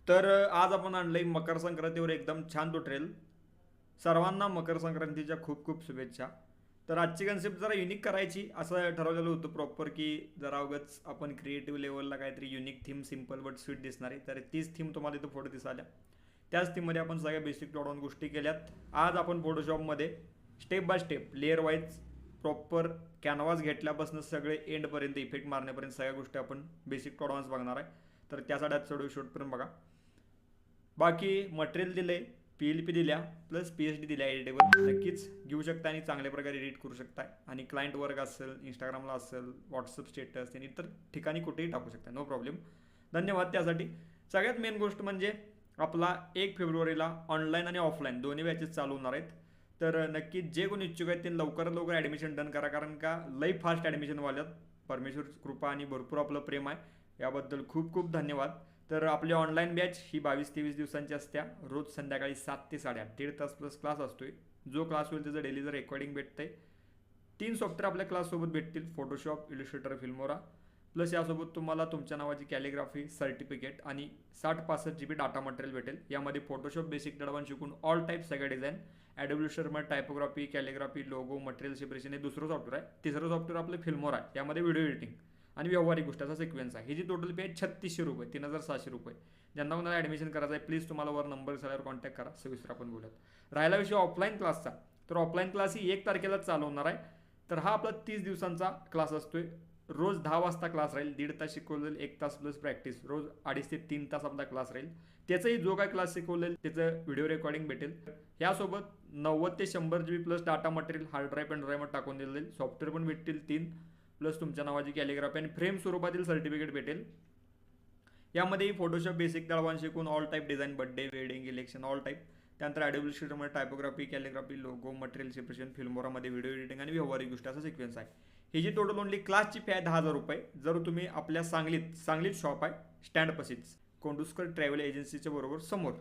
तर आज आपण आणलंय मकर संक्रांतीवर एकदम छान ट्रेल. सर्वांना मकर संक्रांतीच्या खूप खूप शुभेच्छा. तर आजची कन्सेप्ट जरा युनिक करायची असं ठरवलेलं होतं प्रॉपर, की जरा उगाच आपण क्रिएटिव्ह लेवलला काहीतरी unique theme, simple but sweet दिसणार आहे. तर तीच थीम तुम्हाला इथं फोटो दिसाल्या. त्याच थीममध्ये आपण सगळ्या बेसिक टॉडॉन गोष्टी केल्यात. आज आपण फोटोशॉपमध्ये step by step layer wise proper canvas घेतल्यापासून सगळे एंडपर्यंत इफेक्ट मारण्यापर्यंत सगळ्या गोष्टी आपण बेसिक टॉडॉन्स बघणार आहे. तर त्यासाठी आज चढू शूटपर्यंत बघा. बाकी मटेरियल दिले, PLP दिल्या प्लस PSD दिल्या एडिटेबल, नक्कीच घेऊ शकता आणि चांगल्या प्रकारे एडिट करू शकता. आणि क्लायंट वर्क असेल, इंस्टाग्रामला असेल, व्हॉट्सअप स्टेटस आणि इतर ठिकाणी कुठेही टाकू शकता, नो प्रॉब्लेम. धन्यवाद त्यासाठी. सगळ्यात मेन गोष्ट म्हणजे आपला 1 फेब्रुवारीला ऑनलाईन आणि ऑफलाईन दोन्ही बॅचेस चालू होणार आहेत. तर नक्कीच जे कोणी इच्छुक आहेत ते लवकरात लवकर ॲडमिशन डन करा, कारण का लई फास्ट ॲडमिशन वाल्यात. परमेश्वर कृपा आणि भरपूर आपलं प्रेम आहे, याबद्दल खूप खूप धन्यवाद. तर आपली ऑनलाईन बॅच ही 22-23 दिवसांची असत्या. रोज संध्याकाळी 7 ते 8:30 1.5 तास प्लस क्लास असतोय. जो क्लास होईल त्याचं डेलीचं रेकॉर्डिंग भेटतंय. 3 सॉफ्टवेअर आपल्या क्लाससोबत भेटतील, फोटोशॉप, इलिस्ट्रेटर, फिल्मोरा. प्लस यासोबत तुम्हाला तुमच्या नावाची कॅलिग्राफी सर्टिफिकेट आणि 60-65 GB डाटा मटेरियल भेटेल. यामध्ये फोटोशॉप बेसिक ॲडव्हान्स शिकून ऑल टाईप सगळ्या design, Adobe Illustrator, typography, calligraphy, logo, material separation हे दुसरं सॉफ्टवेअर आहे. तिसरं सॉफ्टवेअर आपलं फिल्मोरा आहे. यामध्ये व्हिडिओ एडिटिंग आणि व्यवहारिक गोष्टीचा सिक्वेन्स आहे. ही जी टोटल फी आहे 3600 रुपये, 3700 रुपये. ज्यांना कोणाला ॲडमिशन करायचं आहे प्लीज तुम्हाला वर नंबर झाल्यावर कॉन्टॅक्ट करा, सविस्तर आपण बोलत. राहिला विषय ऑफलाईन क्लासचा, तर ऑफलाईन क्लास ही 1 तारखेला चालू होणार आहे. तर हा आपला 30 दिवसांचा क्लास असतोय. रोज 10 वाजता क्लास राहील, 1.5 तास शिकवलेलं, 1 तास प्लस प्रॅक्टिस, रोज 2.5 ते 3 तास आपला क्लास राहील. त्याचंही जो काय क्लास शिकवलेलं त्याचं व्हिडिओ रेकॉर्डिंग भेटेल. यासोबत 90 ते 100 GB plus data material hard drive pen ड्राईव्हवर टाकून दिलेलं आहे. सॉफ्टवेअर पण भेटतील 3, प्लस तुमच्या नावाची कॅलिग्राफी आणि फ्रेम स्वरूपातील सर्टिफिकेट भेटेल. यामध्ये फोटोशॉप बेसिक ॲडव्हान्स शिकून all type design, birthday, wedding, election, all type. त्यानंतर ॲडोबी इलिस्ट्रेटरमध्ये typography, calligraphy, logo, material separation, फिल्मोरामध्ये व्हिडिओ एडिटिंग आणि व्यवहारिक गोष्टी असा सिक्वेन्स आहे. ही जी टोटल ओनली क्लासची फी आहे 10,000 रुपये. जर तुम्ही आपल्या सांगलीत शॉप आहे स्टँडपाशीच, कोंडुस्कर ट्रॅव्हल एजन्सीच्या बरोबर समोर,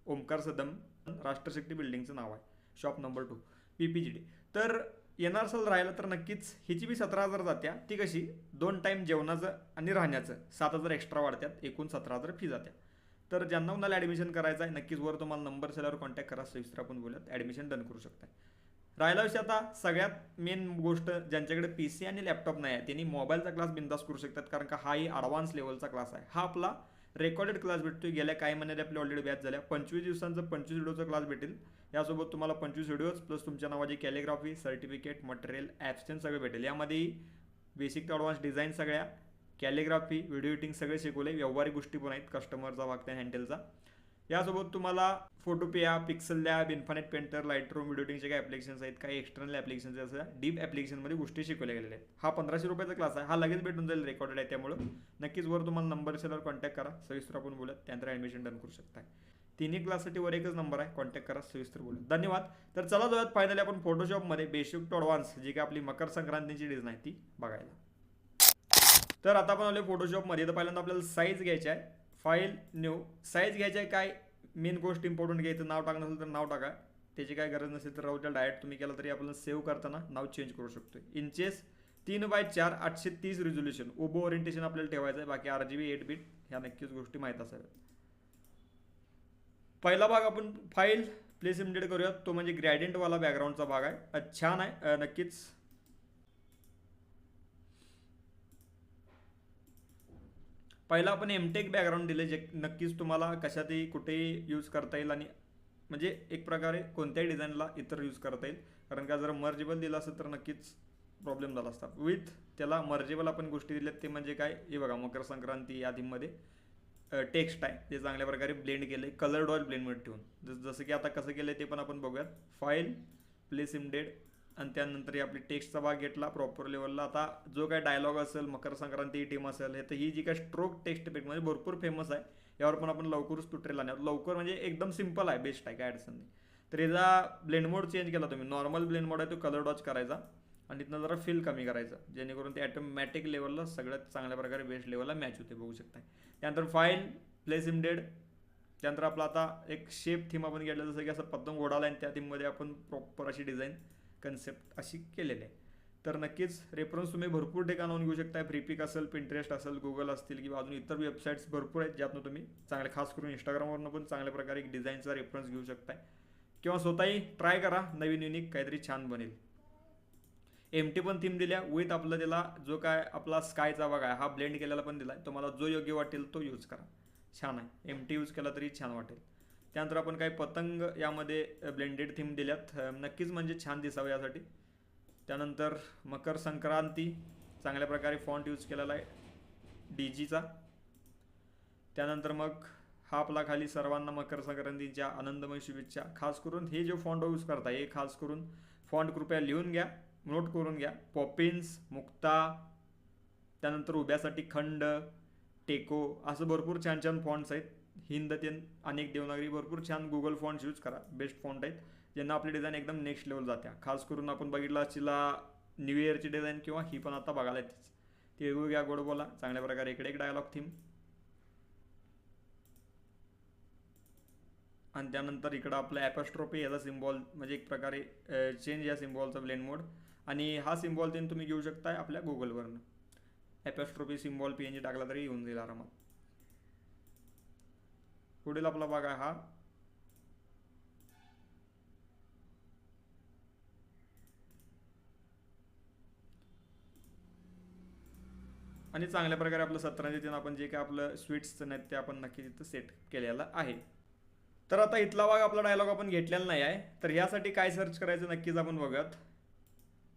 ओमकार सदम राष्ट्रशक्ती बिल्डिंगचं नाव आहे, शॉप नंबर 2, PPGD. तर येणार असेल राहायला तर नक्कीच. हिची बी 17,000 जात्या. ती कशी 2 टाईम जेवणाचं आणि राहण्याचं 7,000 एक्स्ट्रा वाढतात, एकूण 17,000 फी जात्या. तर ज्यांना कोणाला ॲडमिशन करायचं आहे नक्कीच वर तुम्हाला नंबर सेल्यावर कॉन्टॅक्ट करा, सविस्तर आपण बोलत ॲडमिशन डन करू शकता. राहिला विषय आता सगळ्यात मेन गोष्ट, ज्यांच्याकडे PC आणि लॅपटॉप नाही आहे त्यांनी मोबाईलचा क्लास बिंदास करू शकतात, कारण का हाही ॲडव्हान्स लेवलचा क्लास आहे. हा आपला रेकॉर्डेड क्लास भेटतोय. गेल्या काही महिन्यात आपली ऑलरेडी बॅच झाल्या. 25 दिवसांचा 25 व्हिडिओचा क्लास भेटेल. यासोबत तुम्हाला 25 व्हिडिओज प्लस तुमच्या नावाची कॅलिग्राफी, सर्टिफिकेट, मटेरियल, ॲप्शन सगळे भेटेल. यामध्ये बेसिक टू ॲडव्हान्स डिझाईन सगळ्या, कॅलिग्राफी, व्हिडिओ एडिटिंग सगळे शिकवले. व्यवहारिक गोष्टी पण आहेत, कस्टमरचा वागता हँडलचा. यासोबत तुम्हाला Photopea, pixel lab, infinite painter, Lightroom, video एडिटिंगचे काही ॲप्लिकेशन्स आहेत, काही एक्सटर्नल ॲप्लिकेशन्स असं डीप ॲप्लिकेशनमध्ये गोष्टी शिकवल्या गेलेल्या आहेत. हा 1,500 रुपयाचा क्लास आहे. हा लगेच भेटून जाईल, रेकॉर्डेड आहे. त्यामुळे नक्कीच वर तुम्हाला नंबर सेलवर कॉन्टॅक्ट करा, सविस्तर आपण बोलत त्यानंतर ॲडमिशन डन करू शकता. तिन्ही क्लाससाठी वर एकच नंबर आहे, कॉन्टॅक्ट करा, सविस्तर बोलत. धन्यवाद. तर चला जाऊयात फायनली आपण फोटोशॉपमध्ये बेसिक टू ॲडव्हान्स जी काय आपली मकर संक्रांतीची डिझाईन आहे ती बघायला. तर आता आपण आलो फोटोशॉपमध्ये. तर पहिल्यांदा आपल्याला साईज घ्यायची आहे, फाईल न्यू साईज घ्यायची आहे. काय मेन गोष्ट इम्पॉर्टंट घ्यायचं, नाव टाकणं असेल तर नाव टाका, त्याची काय गरज नसेल तर राहू डायरेक्ट तुम्ही केलं तरी आपल्याला सेव्ह करताना नाव चेंज करू शकतो. इंचेस 3x4 830 रिझोल्युशन, ओबो ओरिएंटेशन आपल्याला ठेवायचं आहे. बाकी RGB 8 बिट ह्या नक्कीच गोष्टी माहीत असाव्यात. पहिला भाग आपण फाईल प्लेस इम्डेड करूयात, तो म्हणजे ग्रॅडियंटवाला बॅकग्राऊंडचा भाग आहे. छान आहे नक्कीच. पहिला आपण एमटेक बॅकग्राऊंड दिले, जे नक्कीच तुम्हाला कशातही कुठेही यूज करता येईल आणि म्हणजे एक प्रकारे कोणत्याही डिझाईनला इतर यूज करता येईल. कारण का जर मर्जेबल दिला असेल तर नक्कीच प्रॉब्लेम झाला असता. विथ त्याला मर्जेबल आपण गोष्टी दिल्यात ते म्हणजे काय, हे बघा मकर संक्रांती या थीममध्ये टेक्स्ट आहे ते चांगल्या प्रकारे ब्लेंड केलं आहे, कलर डॉल ब्लेंडमध्ये ठेवून. जसं की आता कसं केलं आहे ते पण आपण बघूयात. फाईल प्लेस इम्डेड आणि त्यानंतर आपली टेक्स्टचा भाग घेतला प्रॉपर लेवलला. आता जो काय डायलॉग असेल, मकर संक्रांती टीम असेल, हे तर ही जी काय स्ट्रोक टेक्स्ट इफेक्ट म्हणजे भरपूर फेमस आहे. यावर पण आपण लवकरच ट्युटोरियल आणणार. लवकर म्हणजे एकदम सिंपल आहे, बेस्ट आहे, काय अडचण नाही. तर याचा ब्लेंड मोड चेंज केला तुम्ही. नॉर्मल ब्लेंड मोड आहे तो कलर डॉच करायचा आणि तिथनं जरा फील कमी करायचं, जेणेकरून ते ॲटोमॅटिक लेवलला सगळ्यात चांगल्या प्रकारे बेस्ट लेवलला मॅच होते, बघू शकता. त्यानंतर फाईल प्लेस इम्डेड. त्यानंतर आपला आता एक शेप थीम आपण घेतलं, जसं की असं पतंग ओढाला आणि त्या थीममध्ये आपण प्रॉपर अशी डिझाईन कन्सेप्ट अशी केलेली आहे. तर नक्कीच रेफरन्स तुम्ही भरपूर ठिकाणाहून घेऊ शकता. फ्रीपिक असेल, पिंटरेस्ट असेल, गुगल असतील किंवा अजून इतर वेबसाईट्स भरपूर आहेत ज्यातून तुम्ही चांगले, खास करून इंस्टाग्रामवरनं पण चांगल्या प्रकारे एक डिझाईनचा रेफरन्स घेऊ शकताय किंवा स्वतःही ट्राय करा. नवीन युनिक काहीतरी छान बनेल. एमटी पण थीम दिल्या विथ आपलं त्याला जो काय आपला स्कायचा भाग आहे हा ब्लेंड केलेला पण दिला आहे. तुम्हाला जो योग्य वाटेल तो यूज करा. छान आहे. एमटी यूज केला तरी छान वाटेल. त्यानंतर आपण काही पतंग यामध्ये ब्लेंडेड थीम दिल्यात, नक्कीच म्हणजे छान दिसावं यासाठी. त्यानंतर मकर संक्रांती चांगल्या प्रकारे फॉन्ट यूज केलेला आहे DGचा. त्यानंतर मग हा आपला खाली सर्वांना मकर संक्रांतीच्या आनंदमय शुभेच्छा. खास करून हे जो फॉन्ट यूज करता हे खास करून फॉन्ट कृपया लिहून घ्या, नोट करून घ्या. पॉपिन्स, मुक्ता, त्यानंतर उभ्यासाठी खंड, टेको असं भरपूर छान छान फॉन्ट्स आहेत. हिंद ते अनेक देवनागरी भरपूर छान गुगल फॉन्ट्स यूज करा. बेस्ट फॉन्ट आहेत ज्यांना आपली डिझाईन एकदम नेक्स्ट लेवल जात्या. खास करून आपण बघितलं असलेला न्यू इयरची डिझाईन किंवा ही पण आता बघायला येतेच. तिळगुळ घ्या गोड बोला चांगल्या प्रकारे. इकडे एक डायलॉग थीम आणि त्यानंतर इकडं आपलं ॲपॉस्ट्रोफी याचा सिम्बॉल म्हणजे एक प्रकारे चेंज या सिम्बॉलचा ब्लेंड मोड. आणि हा सिम्बॉल त्यांनी तुम्ही घेऊ शकता आपल्या गुगलवरनं. ॲपॉस्ट्रोफी सिम्बॉल PNG टाकला तरी येऊन जाईल आरामात. पुढील आपला भाग आहे हा आणि चांगल्या प्रकारे आपलं 17 आपण जे काय आपलं स्वीट्स आहेत ते आपण नक्की तिथं सेट केलेलं आहे. तर आता इथला भाग आपला डायलॉग आपण घेतलेला नाही आहे. तर यासाठी काय सर्च करायचं नक्कीच आपण बघूयात.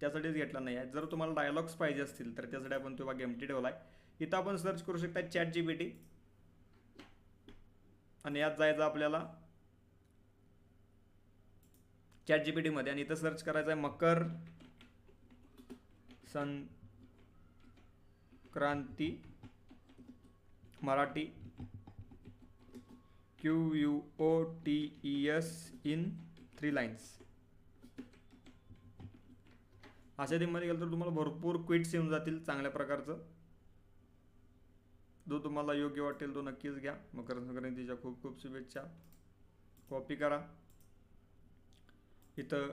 त्यासाठीच घेतला नाही आहे. जर तुम्हाला डायलॉग्स पाहिजे असतील तर त्यासाठी आपण तो भाग एम्प्टी ठेवला आहे. इथं आपण सर्च करू शकता ChatGPT आणि यात जायचं आपल्याला ChatGPT मध्ये आणि इथं सर्च करायचं आहे Makar Sankranti Marathi QUOTES in 3 lines. अशा थीममध्ये गेलं तर तुम्हाला भरपूर क्विट्स येऊन जातील चांगल्या प्रकारचं. जो तुम्हाला योग्य वाटेल तो नक्कीच घ्या. मकर संक्रांतीच्या खूप खूप शुभेच्छा. कॉपी करा, इथं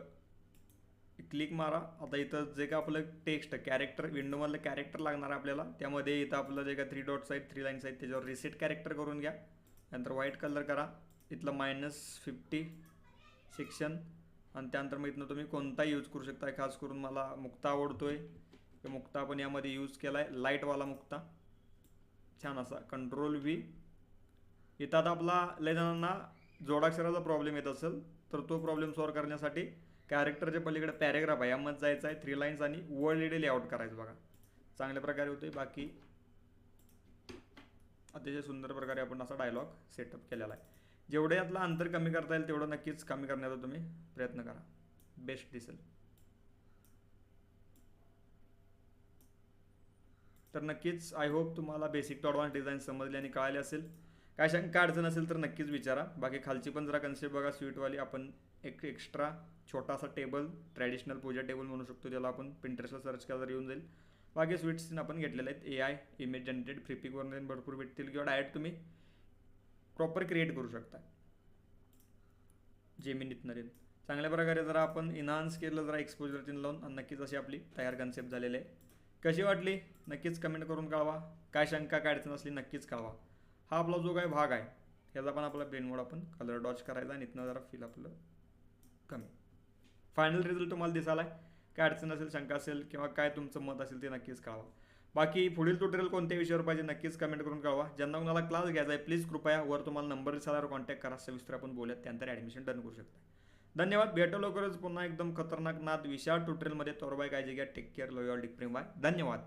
क्लिक मारा. आता इथं जे का आपलं टेक्स्ट कॅरेक्टर विंडोमधलं कॅरेक्टर लागणार आहे आपल्याला, त्यामध्ये इथं आपलं जे का 3 डॉट्स आहेत 3 लाईन्स आहेत त्याच्यावर रिसेट कॅरेक्टर करून घ्या. नंतर व्हाईट कलर करा. इथलं -50 सेक्शन आणि त्यानंतर मग इथनं तुम्ही कोणताही यूज करू शकता. खास करून मला मुक्ता आवडतोय, मुक्ता आपण यामध्ये यूज केला आहे, लाईटवाला मुक्ता छान असा. Ctrl+V. इथं आता आपला लय जणांना जोडाक्षराचा प्रॉब्लेम येत असेल तर तो प्रॉब्लेम सॉल्व्ह करण्यासाठी कॅरेक्टरच्या पलीकडे पॅरेग्राफ आहे यामध्ये जायचं आहे. 3 लाईन्स आणि वर्ड लेआउट करायचं बघा. चांगल्या प्रकारे होते. बाकी अतिशय सुंदर प्रकारे आपण असा डायलॉग सेटअप केलेला आहे. जेवढे यातलं अंतर कमी करता येईल तेवढं नक्कीच कमी करण्याचा तुम्ही प्रयत्न करा. बेस्ट दिसेल. तर नक्कीच आय होप तुम्हाला बेसिक टू ॲडव्हान्स डिझाईन समजले आणि कळाले असेल. काय शंका अडचण असेल तर नक्कीच विचारा. बाकी खालची पण जरा कन्सेप्ट बघा स्वीटवाली. आपण एक एक्स्ट्रा छोटासा टेबल ट्रॅडिशनल पूजा टेबल म्हणू शकतो त्याला. आपण पिंटरेस्टला सर्च केला तर येऊन जाईल. बाकी स्वीट्स आपण घेतलेले आहेत. AI इमेज जनरेटेड फ्रीपिकवरून भरपूर भेटतील किंवा डायरेक्ट तुम्ही प्रॉपर क्रिएट करू शकता जेमिनीतनं रे. चांगल्या प्रकारे जरा आपण इन्हान्स केलं जरा एक्सपोजर चिन्ह लावून आणि नक्कीच अशी आपली तयार कन्सेप्ट झालेली आहे. कशी वाटली नक्कीच कमेंट करून कळवा. काय शंका काय अडचण असली नक्कीच कळवा. हा आपला जो काय भाग आहे ह्याचा पण आपला ब्लेंड मोड आपण कलर डॉच करायचा आणि इथनं जरा फील आपलं कमी. फायनल रिझल्ट तुम्हाला दिसायला आहे. काय अडचण असेल शंका असेल किंवा काय तुमचं मत असेल ते नक्कीच कळवा. बाकी पुढील ट्युटोरियल कोणत्या विषयावर पाहिजे नक्कीच कमेंट करून कळवा. ज्यांना कोणाला क्लास घ्यायचा आहे प्लीज कृपया वर तुम्हाला नंबर दिसायला कॉन्टॅक्ट करा. सविस्तर आपण बोलूयात त्यानंतर ॲडमिशन डन करू शकता. धन्यवाद. भेटू लवकरच पुन्हा एकदम खतरनाक नाद विशाळ ट्युटोरियलमध्ये. तोरबाय काळजी घ्या. Take care. Love you all. डिप्रेम बाय. धन्यवाद.